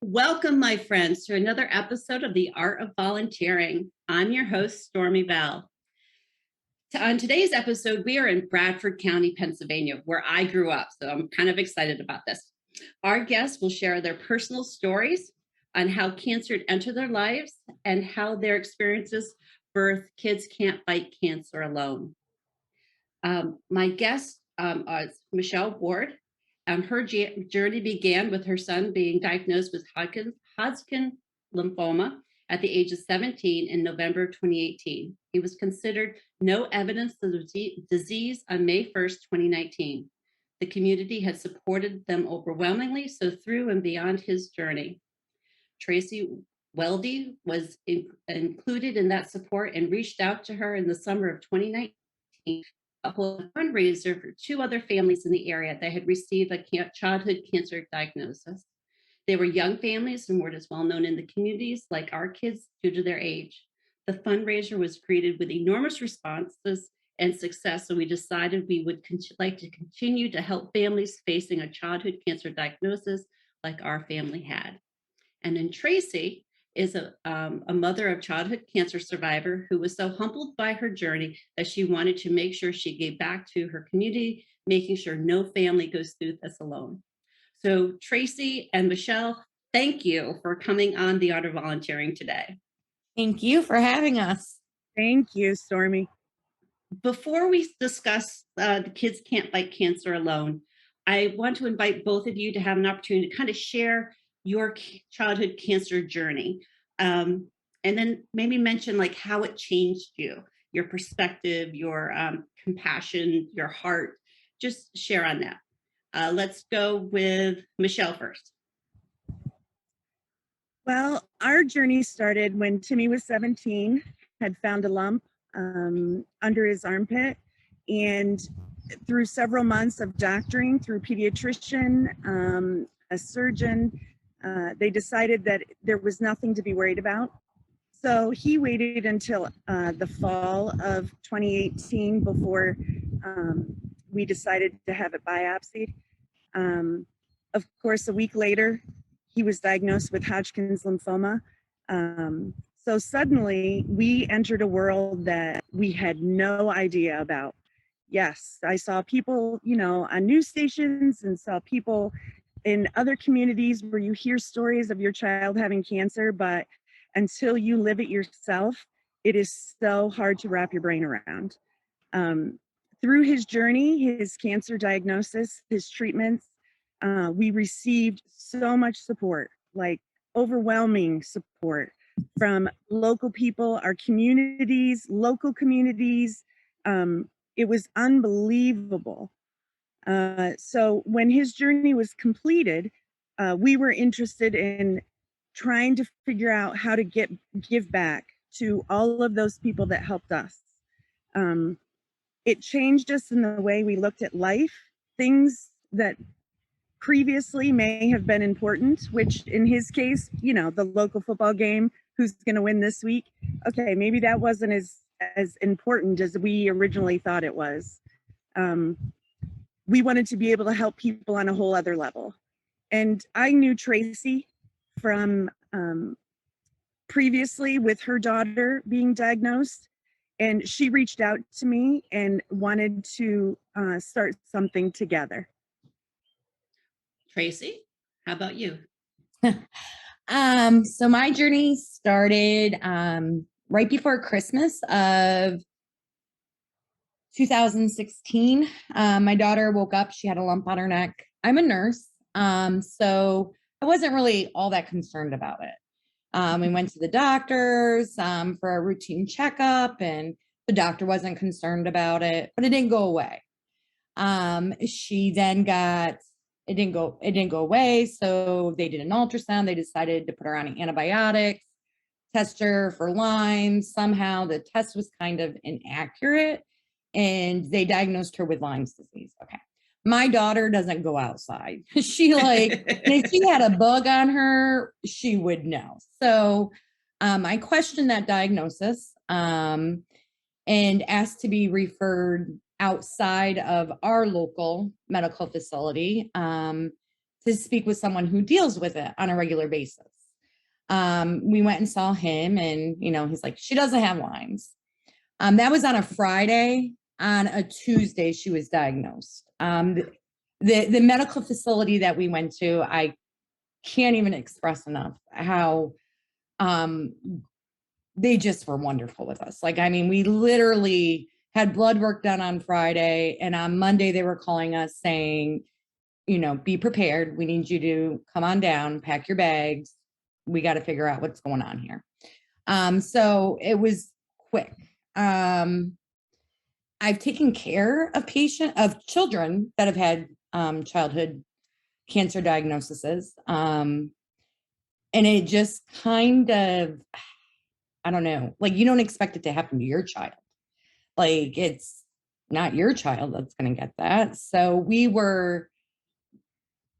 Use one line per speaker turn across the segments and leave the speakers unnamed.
Welcome, my friends, to another episode of The Art of Volunteering. I'm your host, Stormy Bell. On today's episode, we are in Bradford County, Pennsylvania, where I grew up, so I'm kind of excited about this. Our guests will share their personal stories on how cancer entered their lives and how their experiences birth Kids Can't Fight Cancer Alone. My guest is Michelle Ward. Her journey began with her son being diagnosed with Hodgkin lymphoma at the age of 17 in November 2018. He was considered no evidence of the disease on May 1st, 2019. The community has supported them overwhelmingly, so through and beyond his journey. Tracey Weldy was included in that support and reached out to her in the summer of 2019 to hold a fundraiser for two other families in the area that had received a childhood cancer diagnosis. They were young families and weren't as well known in the communities like our kids due to their age. The fundraiser was greeted with enormous responses and success, so we decided we would like to continue to help families facing a childhood cancer diagnosis like our family had. And then Tracey is a mother of childhood cancer survivor who was so humbled by her journey that she wanted to make sure she gave back to her community, making sure no family goes through this alone. So Tracey and Michelle, thank you for coming on The Art of Volunteering today.
Thank you for having us.
Thank you, Stormy.
Before we discuss the Kids Can't Fight Cancer Alone, I want to invite both of you to have an opportunity to kind of share your childhood cancer journey. And then maybe mention like how it changed you, your perspective, your compassion, your heart. Just share on that. Let's go with Michelle first.
Well, our journey started when Timmy was 17, had found a lump under his armpit, and through several months of doctoring through pediatrician, a surgeon, they decided that there was nothing to be worried about. So he waited until the fall of 2018 before we decided to have it biopsied. Of course, a week later, he was diagnosed with Hodgkin's lymphoma. So suddenly we entered a world that we had no idea about. Yes, I saw people, on news stations and saw people in other communities where you hear stories of your child having cancer, but until you live it yourself, it is so hard to wrap your brain around. Through his journey, his cancer diagnosis, his treatments, we received so much support, like overwhelming support from local people, our communities, local communities. It was unbelievable. So when his journey was completed, we were interested in trying to figure out how to give back to all of those people that helped us. It changed us in the way we looked at life, things that previously may have been important, which in his case, the local football game, who's going to win this week. Okay, maybe that wasn't as important as we originally thought it was. We wanted to be able to help people on a whole other level. And I knew Tracey from previously with her daughter being diagnosed, and she reached out to me and wanted to start something together.
Tracey, how about you?
So my journey started right before Christmas of 2016. My daughter woke up, she had a lump on her neck. I'm a nurse, so I wasn't really all that concerned about it. We went to the doctors for a routine checkup, and the doctor wasn't concerned about it, but it didn't go away. She then it didn't go away. So they did an ultrasound. They decided to put her on antibiotics, test her for Lyme. Somehow the test was kind of inaccurate and they diagnosed her with Lyme's disease. Okay. My daughter doesn't go outside. She if she had a bug on her, she would know. So I questioned that diagnosis and asked to be referred outside of our local medical facility to to speak with someone who deals with it on a regular basis. We went and saw him, and, he's like, she doesn't have Lyme's. That was on a Friday. On a Tuesday, she was diagnosed. The medical facility that we went to, I can't even express enough how they just were wonderful with us. We literally had blood work done on Friday, and on Monday they were calling us saying, be prepared. We need you to come on down, pack your bags. We got to figure out what's going on here. So it was quick. I've taken care of children that have had childhood cancer diagnoses. And it just kind of, I don't know, you don't expect it to happen to your child. It's not your child that's going to get that. So we were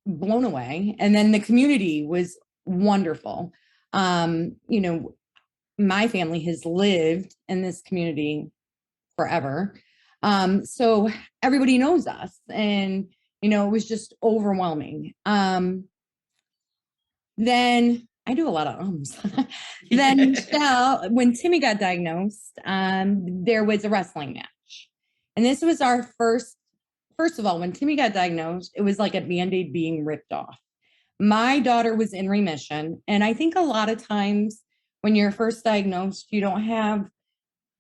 blown away. And then the community was wonderful. My family has lived in this community forever. So everybody knows us, and, it was just overwhelming. Then I do a lot of ums. Then Michelle, when Timmy got diagnosed, there was a wrestling match. And this was our first of all, when Timmy got diagnosed, it was like a Band-Aid being ripped off. My daughter was in remission. And I think a lot of times when you're first diagnosed, you don't have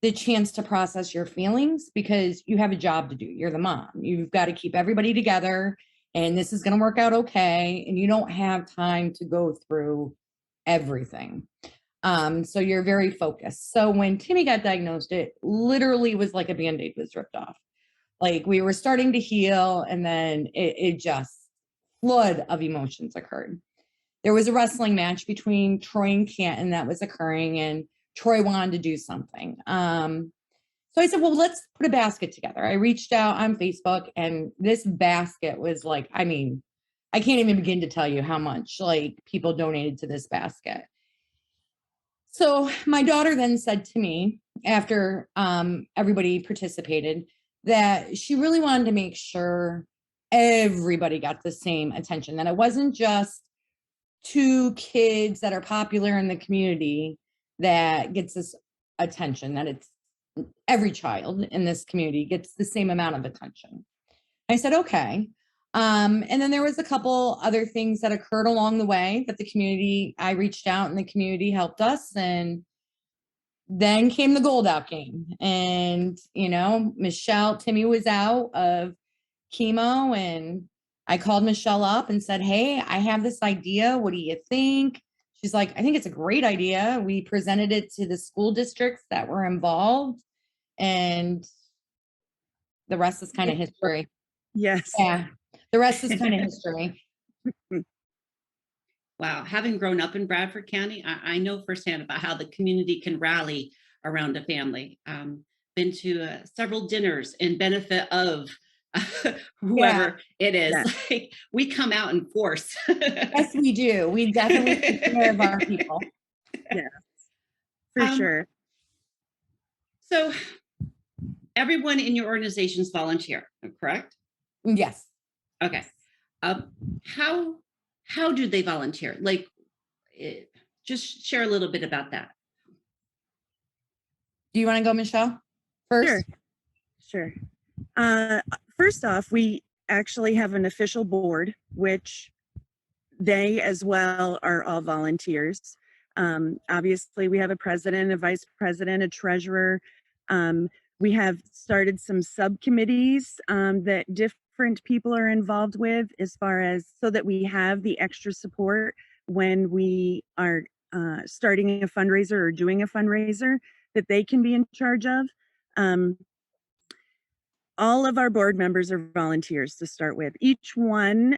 the chance to process your feelings because you have a job to do. You're the mom. You've got to keep everybody together, and this is going to work out okay. And you don't have time to go through everything. So you're very focused. So when Timmy got diagnosed, it literally was like a Band-Aid was ripped off. We were starting to heal, and then it just flood of emotions occurred. There was a wrestling match between Troy and Canton that was occurring, and Troy wanted to do something. So I said, well, let's put a basket together. I reached out on Facebook, and this basket was I can't even begin to tell you how much people donated to this basket. So my daughter then said to me, after everybody participated, that she really wanted to make sure everybody got the same attention, that it wasn't just 2 kids that are popular in the community that gets this attention, that it's every child in this community gets the same amount of attention. I said, okay. And then there was a couple other things that occurred along the way that I reached out and the community helped us. And then came the gold out game. And, Timmy was out of chemo, and I called Michelle up and said, hey, I have this idea. What do you think? She's like, I think it's a great idea. We presented it to the school districts that were involved, and the rest is kind of history.
Yes.
Yeah. The rest is kind of history.
Wow. Having grown up in Bradford County, I know firsthand about how the community can rally around a family. Been to several dinners in benefit of whoever it is.
Yeah.
We come out in force.
Yes, we do. We definitely take care of our people.
Yeah, for sure.
So everyone in your organizations volunteer, correct?
Yes.
Okay. How do they volunteer? Just share a little bit about that.
Do you want to go, Michelle, first?
Sure. First off, we actually have an official board, which they as well are all volunteers. Obviously, we have a president, a vice president, a treasurer. We have started some subcommittees that different people are involved with, as far as so that we have the extra support when we are starting a fundraiser or doing a fundraiser that they can be in charge of. All of our board members are volunteers to start with. Each one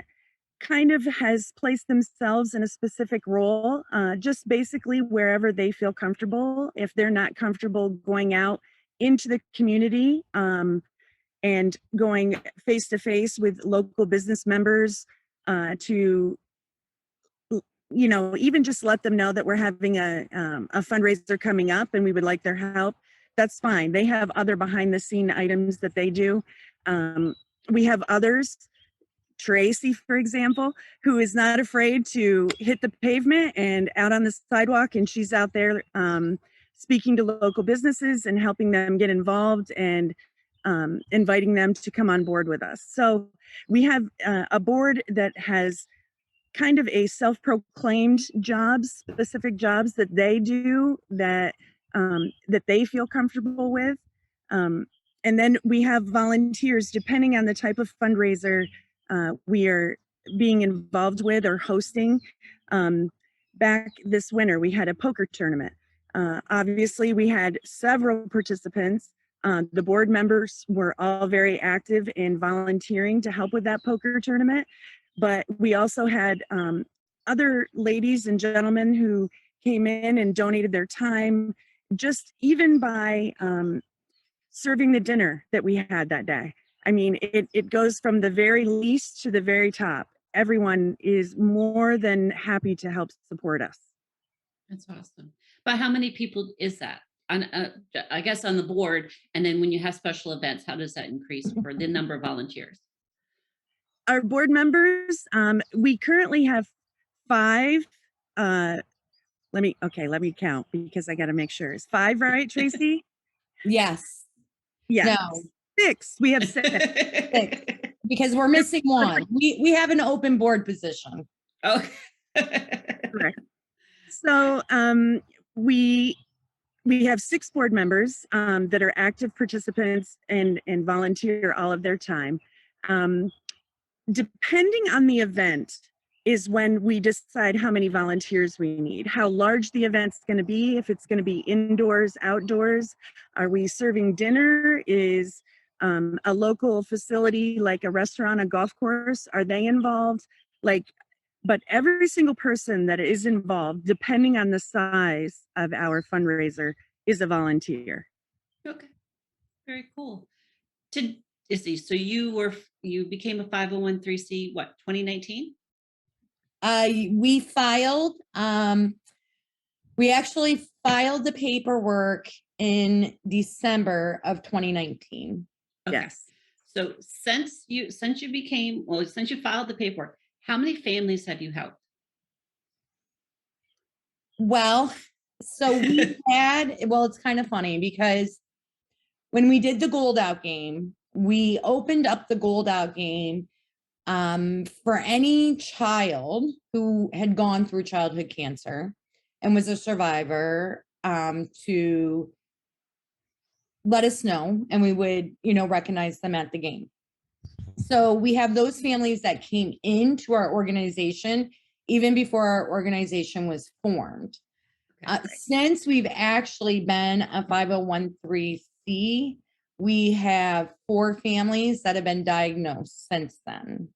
kind of has placed themselves in a specific role, just basically wherever they feel comfortable. If they're not comfortable going out into the community and going face to face with local business members to, even just let them know that we're having a fundraiser coming up and we would like their help, that's fine. They have other behind the scene items that they do. We have others Tracey, for example, who is not afraid to hit the pavement and out on the sidewalk, and she's out there speaking to local businesses and helping them get involved and inviting them to come on board with us. So we have a board that has kind of a self-proclaimed jobs, specific jobs that they do that that they feel comfortable with. And then we have volunteers, depending on the type of fundraiser we are being involved with or hosting. Back this winter, we had a poker tournament. Obviously, we had several participants. The board members were all very active in volunteering to help with that poker tournament. But we also had other ladies and gentlemen who came in and donated their time, just even by serving the dinner that we had that day. I mean, it goes from the very least to the very top. Everyone is more than happy to help support us.
That's awesome. But how many people is that? On, I guess on the board, and then when you have special events, how does that increase for the number of volunteers?
Our board members, we currently have 5. Let me count because I got to make sure. It's 5, right, Tracey?
Yes.
Yeah.
No.
6. We have 6.
6. Because we're missing one. We have an open board position.
Oh.
Correct. So we have 6 board members that are active participants and volunteer all of their time. Depending on the event is when we decide how many volunteers we need, how large the event's going to be, if it's going to be indoors, outdoors. Are we serving dinner? Is a local facility like a restaurant, a golf course, are they involved? But every single person that is involved, depending on the size of our fundraiser, is a volunteer.
Okay, very cool. So you became a 501(c)(3), what, 2019?
We filed. We actually filed the paperwork in December of 2019.
Okay.
Yes.
So since you filed the paperwork, how many families have you helped?
Well, so we had, it's kind of funny because when we did the Gold Out game, we opened up the Gold Out game for any child who had gone through childhood cancer and was a survivor to let us know, and we would, recognize them at the game. So we have those families that came into our organization even before our organization was formed.
Okay.
Since we've actually been a 501(c), we have 4 families that have been diagnosed since then.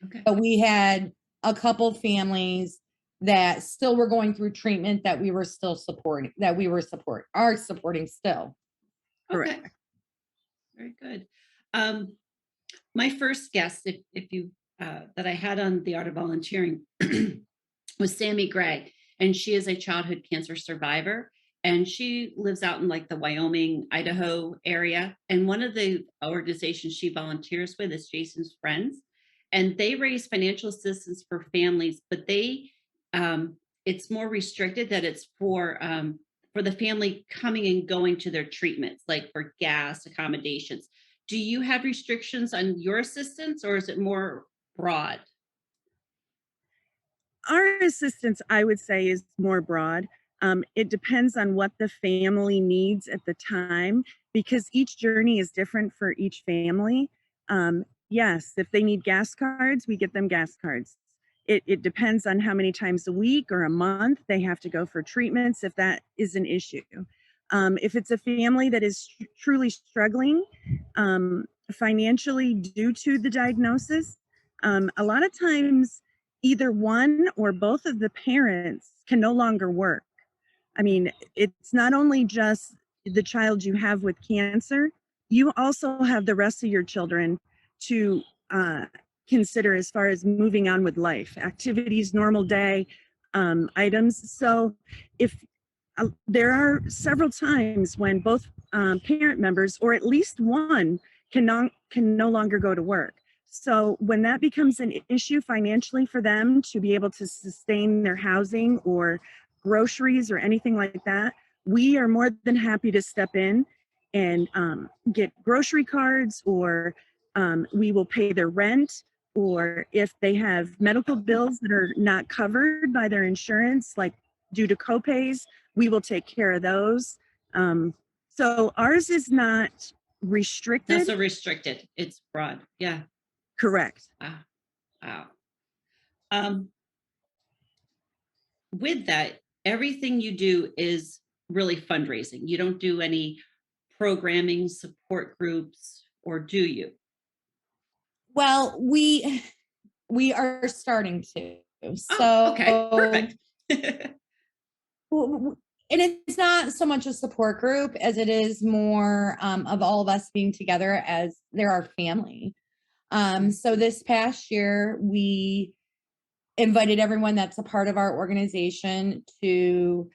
Okay.
But we had a couple families that still were going through treatment that we were still supporting, are supporting still.
Okay.
Correct.
Very good. My first guest, if you that I had on the Art of Volunteering was Sammy Gray, and she is a childhood cancer survivor, and she lives out in like the Wyoming, Idaho area. And one of the organizations she volunteers with is Jason's Friends, and they raise financial assistance for families, but it's more restricted, that it's for the family coming and going to their treatments, like for gas, accommodations. Do you have restrictions on your assistance, or is it more broad?
Our assistance, I would say, is more broad. It depends on what the family needs at the time, because each journey is different for each family. Yes, if they need gas cards, we get them gas cards. It depends on how many times a week or a month they have to go for treatments, if that is an issue. If it's a family that is truly struggling financially due to the diagnosis, a lot of times either one or both of the parents can no longer work. I mean, it's not only just the child you have with cancer, you also have the rest of your children to consider as far as moving on with life, activities, normal day items. So if there are several times when both parent members, or at least one, can no longer go to work. So when that becomes an issue financially for them to be able to sustain their housing or groceries or anything like that, we are more than happy to step in and get grocery cards, or we will pay their rent, or if they have medical bills that are not covered by their insurance, like due to copays, we will take care of those. So ours is not
Not
restricted.
so restricted. It's broad. Yeah.
Correct.
Wow. Wow. Um, with that, everything you do is really fundraising. You don't do any programming, support groups, or do you?
Well, we are starting to.
Oh, okay.
So
Perfect.
and it's not so much a support group as it is more of all of us being together as they're our family. So this past year, we invited everyone that's a part of our organization to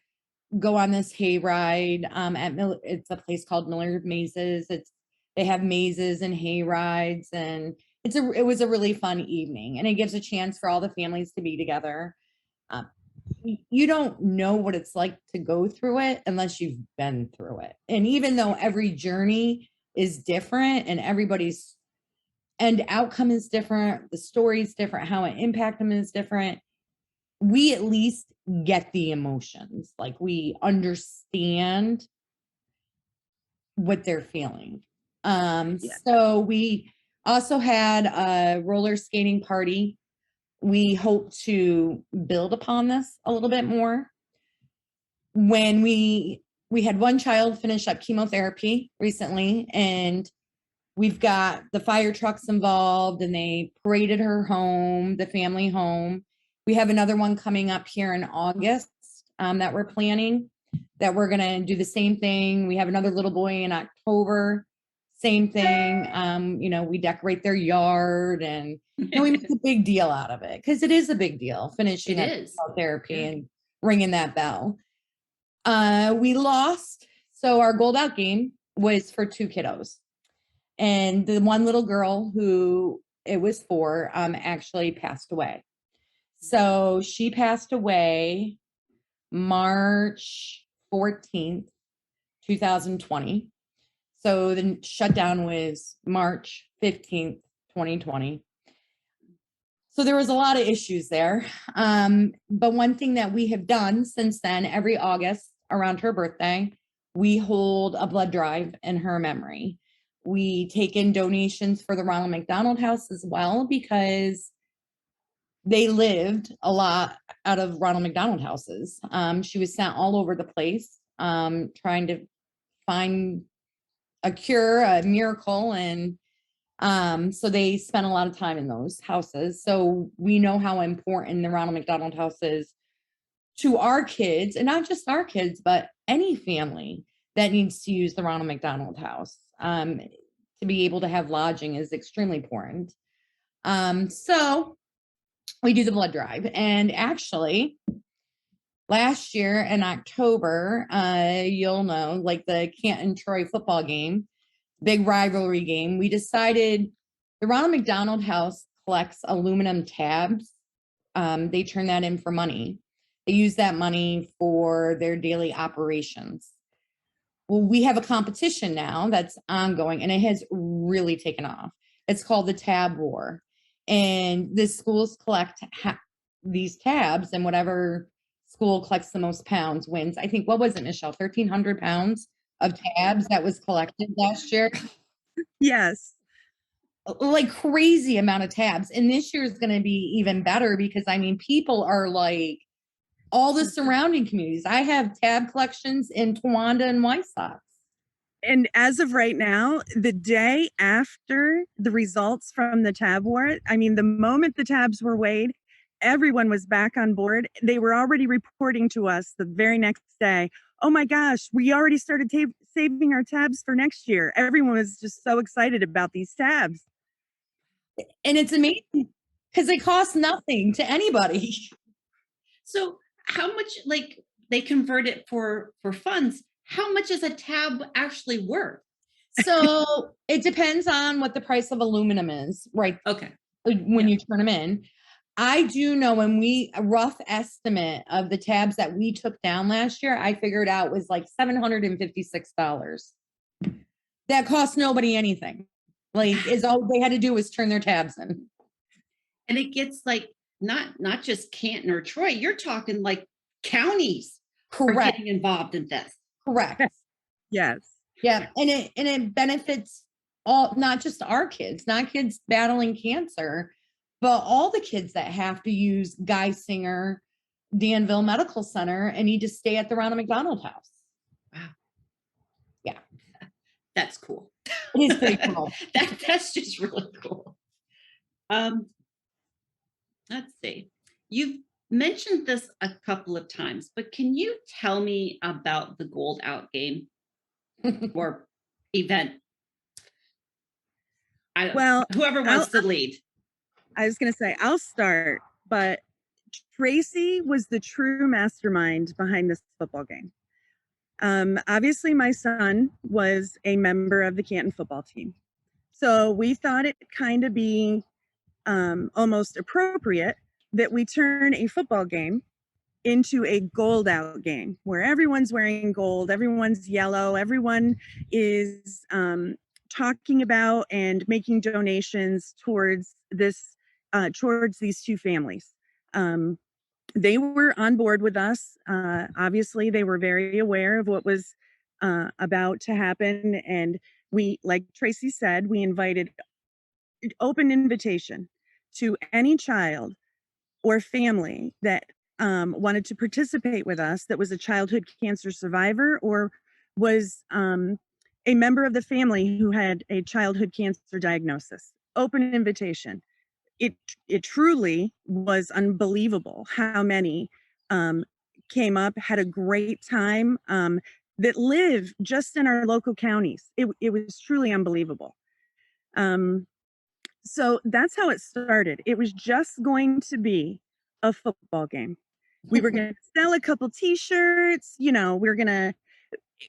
go on this hayride. It's a place called Miller Mazes. They have mazes and hay rides, and it was a really fun evening, and it gives a chance for all the families to be together. You don't know what it's like to go through it unless you've been through it. And even though every journey is different and everybody's end outcome is different, the story is different, how it impacts them is different, we at least get the emotions. Like, we understand what they're feeling.
Yeah.
So we also had a roller skating party. We hope to build upon this a little bit more. When we had one child finish up chemotherapy recently, and we've got the fire trucks involved, and they paraded her home, the family home. We have another one coming up here in August that we're planning, that we're going to do the same thing. We have another little boy in October, same thing. We decorate their yard, and we make a big deal out of it, because it is a big deal finishing
It
up
is.
therapy
Yeah.
and ringing that bell. We lost. So our gold out game was for 2 kiddos. And the one little girl who it was for actually passed away. So she passed away March 14th, 2020. So the shutdown was March 15th, 2020. So there was a lot of issues there. But one thing that we have done since then, every August around her birthday, we hold a blood drive in her memory. We take in donations for the Ronald McDonald House as well, because they lived a lot out of Ronald McDonald houses. She was sent all over the place, trying to find a cure, a miracle, and so they spent a lot of time in those houses. So we know how important the Ronald McDonald House is to our kids, and not just our kids, but any family that needs to use the Ronald McDonald House. To be able to have lodging is extremely important. So we do the blood drive, and actually last year in October, you'll know, like the Canton Troy football game, big rivalry game, we decided the Ronald McDonald House collects aluminum tabs. They turn that in for money. They use that money for their daily operations. Well, we have a competition now that's ongoing, and it has really taken off. It's called the Tab War. And the schools collect these tabs, and whatever school collects the most pounds wins. I think, what was it, Michelle? 1,300 pounds of tabs that was collected last year.
Yes.
Like, crazy amount of tabs. And this year is going to be even better, because people are like, all the surrounding communities. I have tab collections in Towanda and Wysox.
And as of right now, the day after the results from the tab war, the moment the tabs were weighed, everyone was back on board. They were already reporting to us the very next day, oh my gosh, we already started saving our tabs for next year. Everyone was just so excited about these tabs.
And it's amazing, because they cost nothing to anybody.
So how much, like, they convert it for funds? How much is a tab actually worth?
So it depends on what the price of aluminum is, right?
Okay.
When you turn them in. I do know a rough estimate of the tabs that we took down last year, I figured out was like $756. That cost nobody anything. Like, is all they had to do was turn their tabs in.
And it gets like not just Canton or Troy, you're talking like counties are
Correct.
getting involved in this.
Correct.
Yes.
Yeah. And it benefits all, not just our kids, not kids battling cancer, but all the kids that have to use Geisinger, Danville Medical Center and need to stay at the Ronald McDonald House.
Wow.
Yeah.
That's cool.
It is pretty cool.
That's just really cool. Let's see. You've mentioned this a couple of times, but can you tell me about the Gold Out game or event?
Well,
whoever wants to lead.
I was going to say, I'll start, but Tracey was the true mastermind behind this football game. Obviously, my son was a member of the Canton football team. So we thought it kind of be almost appropriate that we turn a football game into a gold out game where everyone's wearing gold, everyone's yellow, everyone is talking about and making donations towards this, towards these two families. They were on board with us. Obviously, they were very aware of what was about to happen. And we, like Tracey said, we invited open invitation to any child or family that wanted to participate with us that was a childhood cancer survivor or was a member of the family who had a childhood cancer diagnosis. Open invitation. It truly was unbelievable how many came up, had a great time, that live just in our local counties. It was truly unbelievable. So that's how it started. It was just going to be a football game. We were going to sell a couple t-shirts,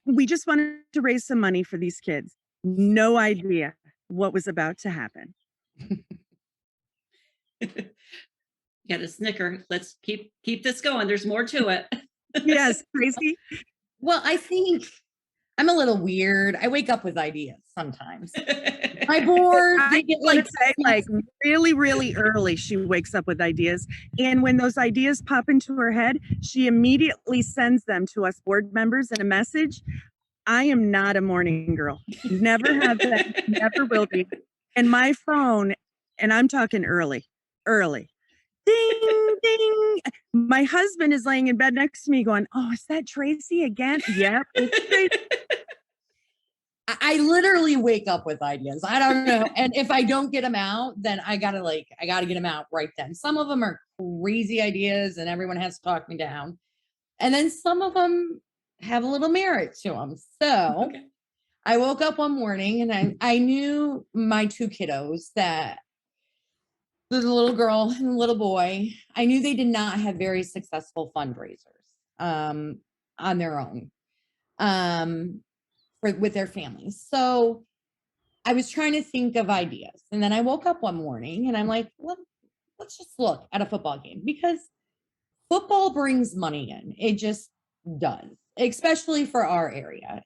we just wanted to raise some money for these kids. No idea what was about to happen.
Got a snicker. Let's keep this going. There's more to it.
Yes, Tracey.
Well, I think I'm a little weird. I wake up with ideas sometimes. My board,
I get like really, really early. She wakes up with ideas, and when those ideas pop into her head, she immediately sends them to us board members in a message. I am not a morning girl. Never have been. Never will be. And my phone, and I'm talking early. Ding, ding. My husband is laying in bed next to me going, "Oh, is that Tracey again?" Yep, it's Tracey.
I literally wake up with ideas. I don't know. And if I don't get them out, then I gotta get them out right then. Some of them are crazy ideas and everyone has to talk me down. And then some of them have a little merit to them. So
Okay.
I woke up one morning and I knew my two kiddos, that the little girl and the little boy, I knew they did not have very successful fundraisers on their own. With their families. So I was trying to think of ideas. And then I woke up one morning and I'm like, let's just look at a football game, because football brings money in. It just does, especially for our area.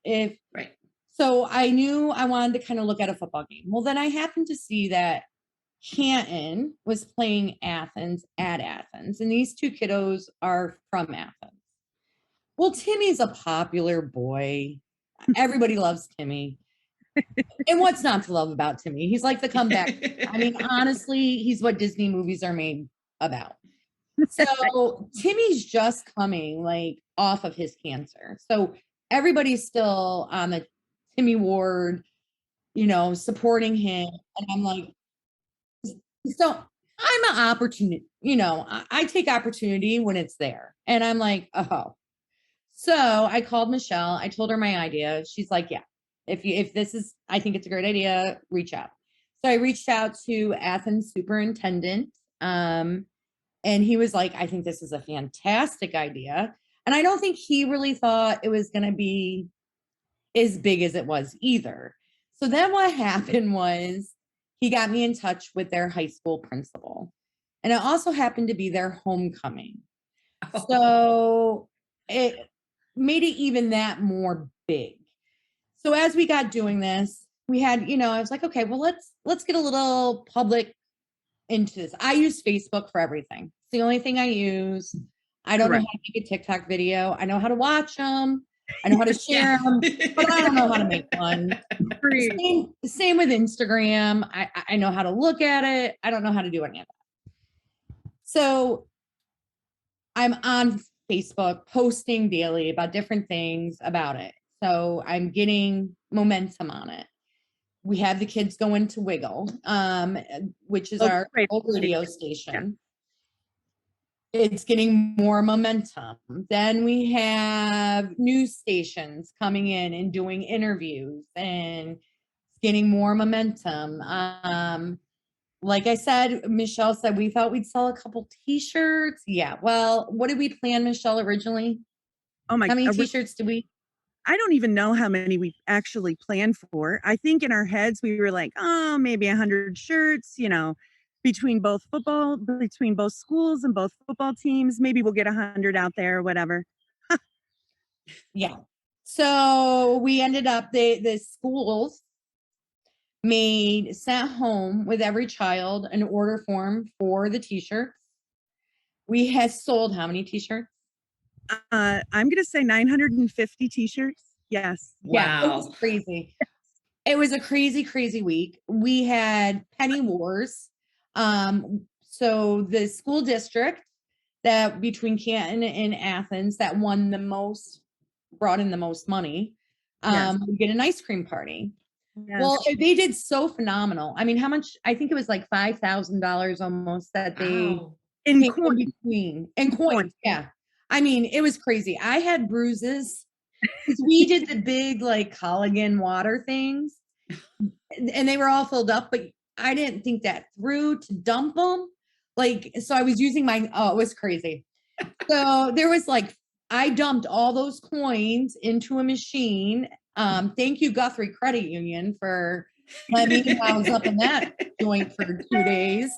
Right.
So I knew I wanted to kind of look at a football game. Well, then I happened to see that Canton was playing Athens at Athens, and these two kiddos are from Athens. Well, Timmy's a popular boy. Everybody loves Timmy. And what's not to love about Timmy? He's like the comeback. I mean, honestly, he's what Disney movies are made about. So Timmy's just coming like off of his cancer. So everybody's still on the Timmy ward, supporting him. And I'm like, so I'm an opportunity, I take opportunity when it's there. And I'm like, oh. So I called Michelle. I told her my idea. She's like, yeah, if this is, I think it's a great idea, reach out. So I reached out to Athens superintendent. And he was like, I think this is a fantastic idea. And I don't think he really thought it was going to be as big as it was either. So then what happened was he got me in touch with their high school principal. And it also happened to be their homecoming. So it made it even that more big. So as we got doing this, we had, I was like, okay, well, let's get a little public into this. I use Facebook for everything. It's the only thing I use. I don't know how to make a TikTok video. I know how to watch them. I know how to share them, but I don't know how to make one. Same with Instagram. I know how to look at it. I don't know how to do any of that. So I'm on Facebook posting daily about different things about it. So I'm getting momentum on it. We have the kids going to Wiggle, which is our old radio station. Yeah. It's getting more momentum. Then we have news stations coming in and doing interviews, and it's getting more momentum. Like I said, Michelle said we thought we'd sell a couple t-shirts. Yeah. Well, what did we plan, Michelle, originally?
Oh my!
How many t-shirts did we?
I don't even know how many we actually planned for. I think in our heads we were like, oh, maybe 100 shirts, between both schools and both football teams. Maybe we'll get 100 out there, whatever.
Yeah. So we ended up, the schools sent home with every child an order form for the t-shirts. We had sold how many t-shirts?
I'm going to say 950 t-shirts. Yes.
Wow.
Yeah, it was crazy. It was a crazy, crazy week. We had penny wars. So the school district that between Canton and Athens that won the most, brought in the most money, we get an ice cream party. Yes. Well, they did so phenomenal. I mean, how much? I think it was like $5,000 almost that they
in coins.
In coins. Yeah. I mean, it was crazy. I had bruises because we did the big like collagen water things, and they were all filled up, but I didn't think that through to dump them. So I was using it was crazy. So there was I dumped all those coins into a machine. Thank you, Guthrie Credit Union, for letting me house up in that joint for 2 days.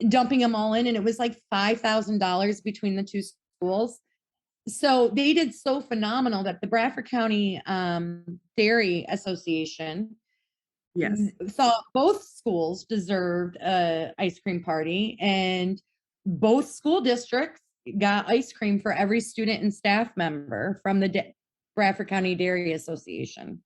Dumping them all in, and it was like $5,000 between the two schools. So they did so phenomenal that the Bradford County Dairy Association thought both schools deserved a ice cream party, and both school districts got ice cream for every student and staff member from the Bradford County Dairy Association.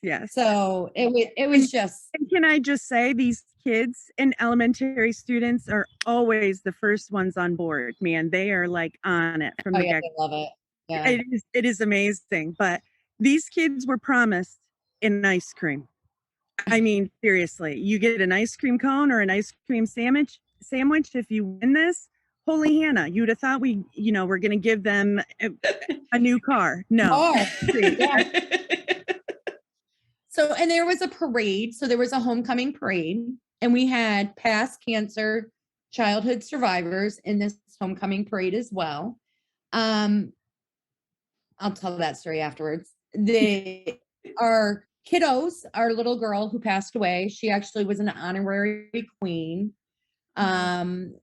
Yes.
So it was just.
And can I just say, these kids and elementary students are always the first ones on board. Man, they are on it from the get.
I love it. Yeah,
it is amazing. But these kids were promised an ice cream. I mean, seriously, you get an ice cream cone or an ice cream sandwich if you win this. Holy Hannah, you'd have thought we're going to give them a new car. No.
Oh, yeah. So, and there was a parade. So there was a homecoming parade, and we had past cancer childhood survivors in this homecoming parade as well. I'll tell that story afterwards. Our kiddos, our little girl who passed away, she actually was an honorary queen. And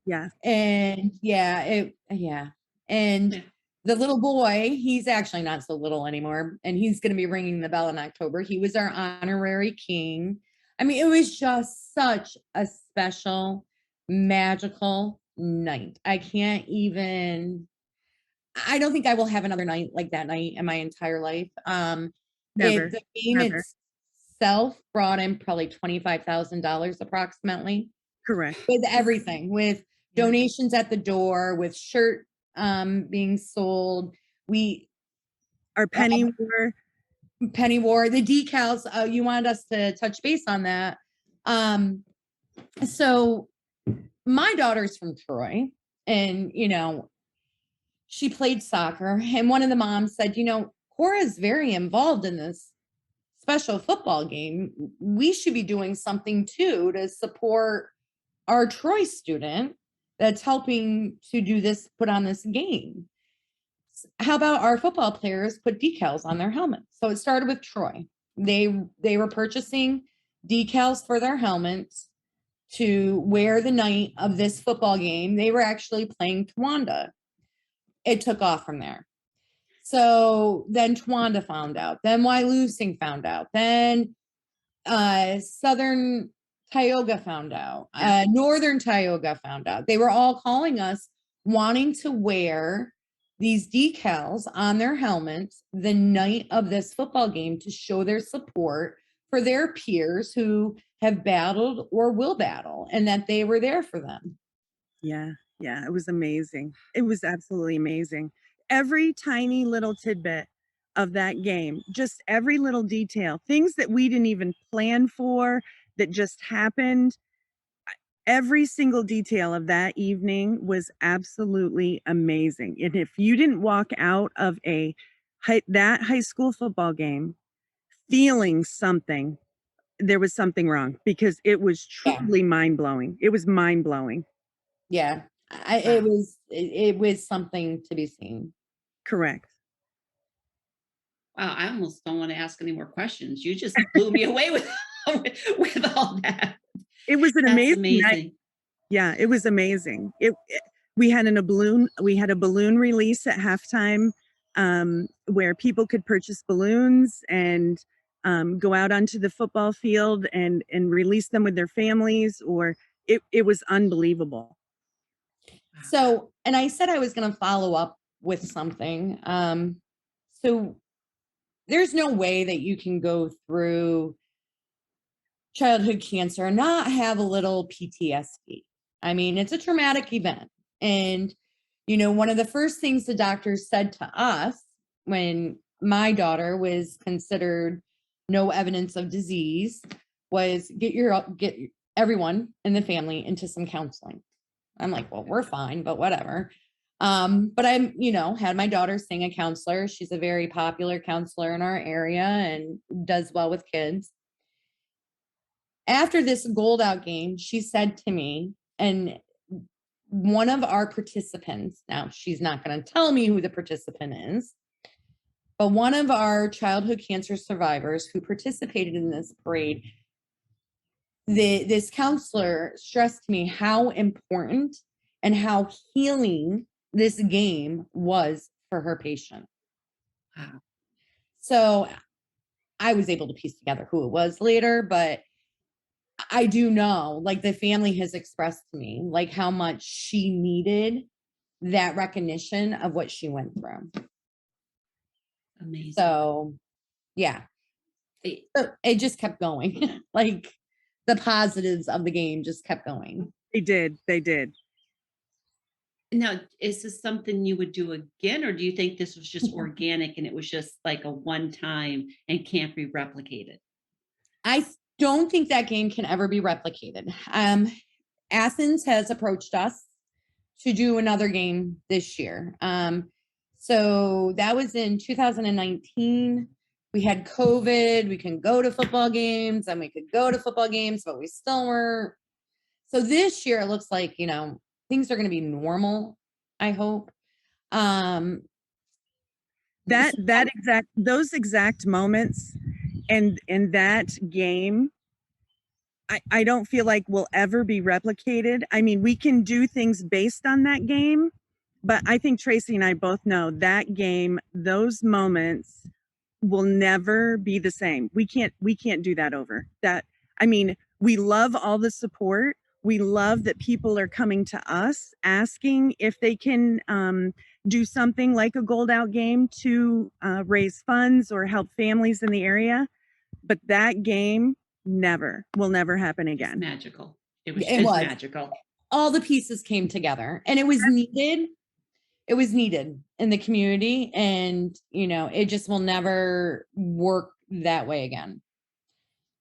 the little boy, he's actually not so little anymore, and he's going to be ringing the bell in October. He was our honorary king. I mean, it was just such a special, magical night. I don't think I will have another night like that night in my entire life.
Never,
the game itself brought in probably $25,000 approximately.
Correct.
With everything, with donations at the door, with shirt being sold.
Our penny
war, the decals. You wanted us to touch base on that. So my daughter's from Troy, and she played soccer, and one of the moms said, Cora is very involved in this special football game. We should be doing something too to support our Troy student that's helping to put on this game. How about our football players put decals on their helmets? So it started with Troy. They were purchasing decals for their helmets to wear the night of this football game. They were actually playing Towanda. It took off from there. So then Towanda found out. Then Wyalusing found out. Then Southern Tioga found out. Northern Tioga found out. They were all calling us wanting to wear these decals on their helmets the night of this football game to show their support for their peers who have battled or will battle, and that they were there for them.
Yeah, it was amazing. It was absolutely amazing. Every tiny little tidbit of that game, just every little detail, things that we didn't even plan for, that just happened. Every single detail of that evening was absolutely amazing. And if you didn't walk out of that high school football game feeling something, there was something wrong, because it was truly mind-blowing. It was mind-blowing.
Yeah. It was something to be seen.
Correct.
Wow, I almost don't want to ask any more questions. You just blew me away with all that.
It was an
That's
amazing night.
amazing.
Yeah, it was amazing. We had a balloon release at halftime, where people could purchase balloons and go out onto the football field and release them with their families, or it was unbelievable.
So, and I said I was going to follow up with something. So there's no way that you can go through childhood cancer and not have a little PTSD. I mean, it's a traumatic event. And, one of the first things the doctors said to us when my daughter was considered no evidence of disease was get everyone in the family into some counseling. I'm like, well, we're fine, but whatever. But I'm, had my daughter seeing a counselor. She's a very popular counselor in our area and does well with kids. After this Gold Out game, she said to me, and one of our participants, now she's not going to tell me who the participant is, but one of our childhood cancer survivors who participated in this parade, this counselor stressed to me how important and how healing this game was for her patient.
Wow.
So I was able to piece together who it was later, but I do know, like, the family has expressed to me, like, how much she needed that recognition of what she went through.
Amazing.
So, yeah, it just kept going. Like, the positives of the game just kept going.
They did.
Now, is this something you would do again, or do you think this was just organic and it was just like a one time and can't be replicated?
I don't think that game can ever be replicated. Athens has approached us to do another game this year. So that was in 2019. We had COVID. We can go to football games, and we could go to football games, but we still weren't. So this year it looks like, things are going to be normal, I hope.
Those exact moments and that game, I don't feel like will ever be replicated. I mean, we can do things based on that game, but I think Tracey and I both know that game, those moments will never be the same. We can't do that over. We love all the support. We love that people are coming to us asking if they can do something like a Gold Out game to raise funds or help families in the area. But that game will never happen again.
It's magical. It was magical.
All the pieces came together, and it was needed. It was needed in the community, and it just will never work that way again.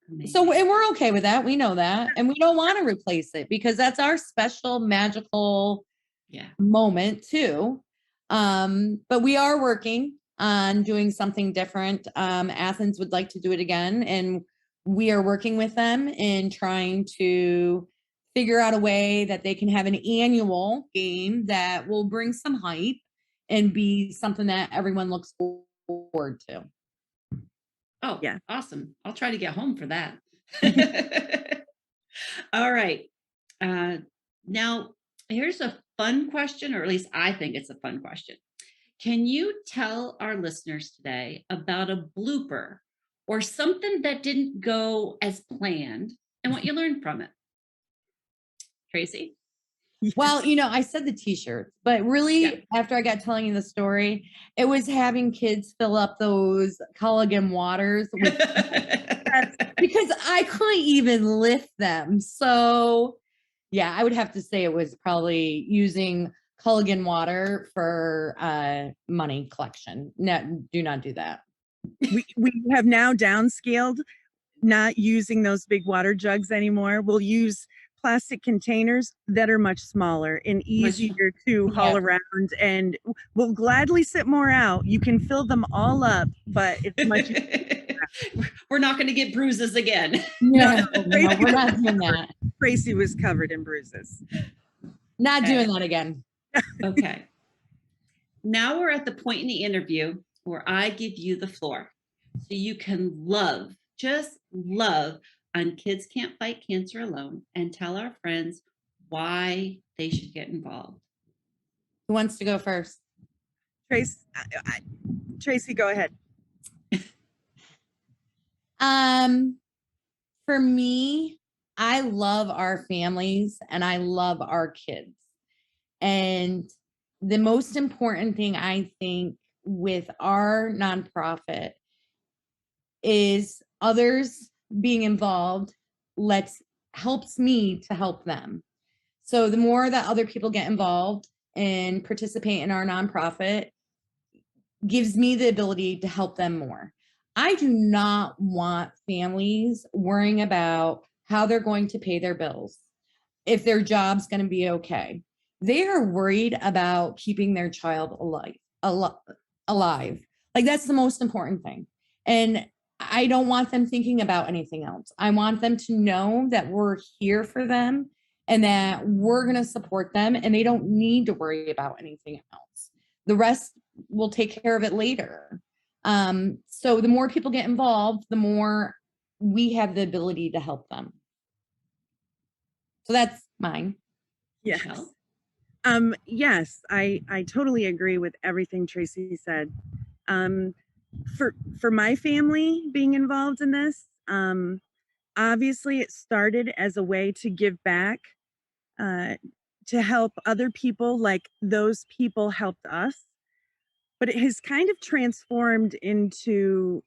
Amazing. So, and we're okay with that. We know that, and we don't want to replace it because that's our special magical moment too. But we are working on doing something different. Athens would like to do it again, and we are working with them in trying to figure out a way that they can have an annual game that will bring some hype and be something that everyone looks forward to.
Oh,
Yeah.
awesome. I'll try to get home for that. All right. Now, here's a fun question, or at least I think it's a fun question. Can you tell our listeners today about a blooper or something that didn't go as planned and what you learned from it? Tracey?
Well, I said the t-shirts, but really
Yeah.
after I got telling you the story, it was having kids fill up those Culligan waters with because I couldn't even lift them. So yeah, I would have to say it was probably using Culligan water for money collection. No, do not do that.
We have now downscaled, not using those big water jugs anymore. We'll use plastic containers that are much smaller and easier to haul around, and we'll gladly sit more out. You can fill them all up, but it's much
We're not going to get bruises again.
No, we're not doing that.
Tracey was covered in bruises.
Not doing that again.
Okay. Now we're at the point in the interview where I give you the floor. So you can just love on Kids Can't Fight Cancer Alone and tell our friends why they should get involved.
Who wants to go first?
Tracey, go ahead.
For me, I love our families and I love our kids. And the most important thing I think with our nonprofit is others being involved helps me to help them. So the more that other people get involved and participate in our nonprofit gives me the ability to help them more. I do not want families worrying about how they're going to pay their bills, if their job's going to be okay. They are worried about keeping their child alive. Like that's the most important thing. And I don't want them thinking about anything else. I want them to know that we're here for them and that we're going to support them and they don't need to worry about anything else. The rest we'll take care of it later. So the more people get involved, the more we have the ability to help them. So that's mine.
Yes.
Michelle?
Yes, I totally agree with everything Tracey said. For my family being involved in this, obviously it started as a way to give back, to help other people like those people helped us. But it has kind of transformed into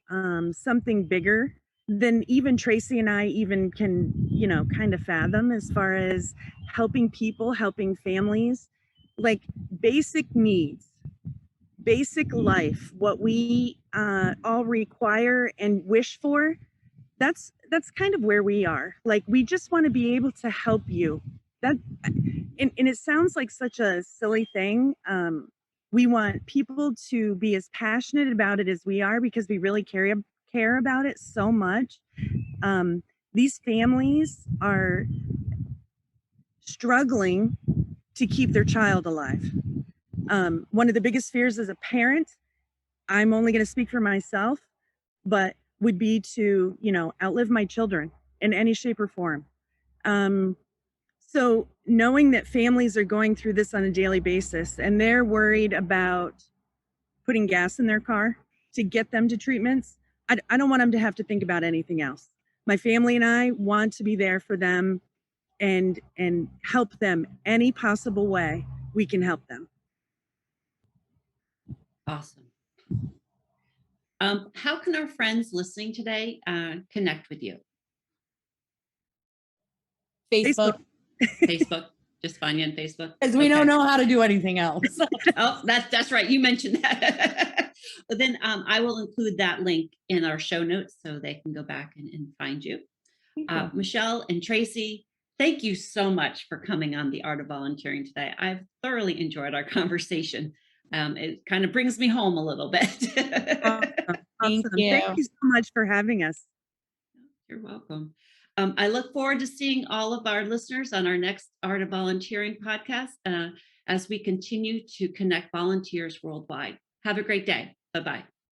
something bigger than even Tracey and I even can, kind of fathom as far as helping people, helping families, like basic needs, basic life, what we all require and wish for. That's kind of where we are. Like we just want to be able to help you. That and it sounds like such a silly thing. We want people to be as passionate about it as we are because we really care about it so much. These families are struggling to keep their child alive. One of the biggest fears as a parent, I'm only going to speak for myself, but would be to, outlive my children in any shape or form. So knowing that families are going through this on a daily basis and they're worried about putting gas in their car to get them to treatments, I don't want them to have to think about anything else. My family and I want to be there for them and help them any possible way we can help them.
Awesome. How can our friends listening today connect with you?
Facebook.
Facebook. Just find you on Facebook.
Because we don't know how to do anything else.
Oh, that's right. You mentioned that. But then I will include that link in our show notes so they can go back and find you. Michelle and Tracey, thank you so much for coming on The Art of Volunteering today. I've thoroughly enjoyed our conversation. It kind of brings me home a little bit.
Thank you.
Thank you so much for having us.
You're welcome. I look forward to seeing all of our listeners on our next Art of Volunteering podcast as we continue to connect volunteers worldwide. Have a great day. Bye-bye.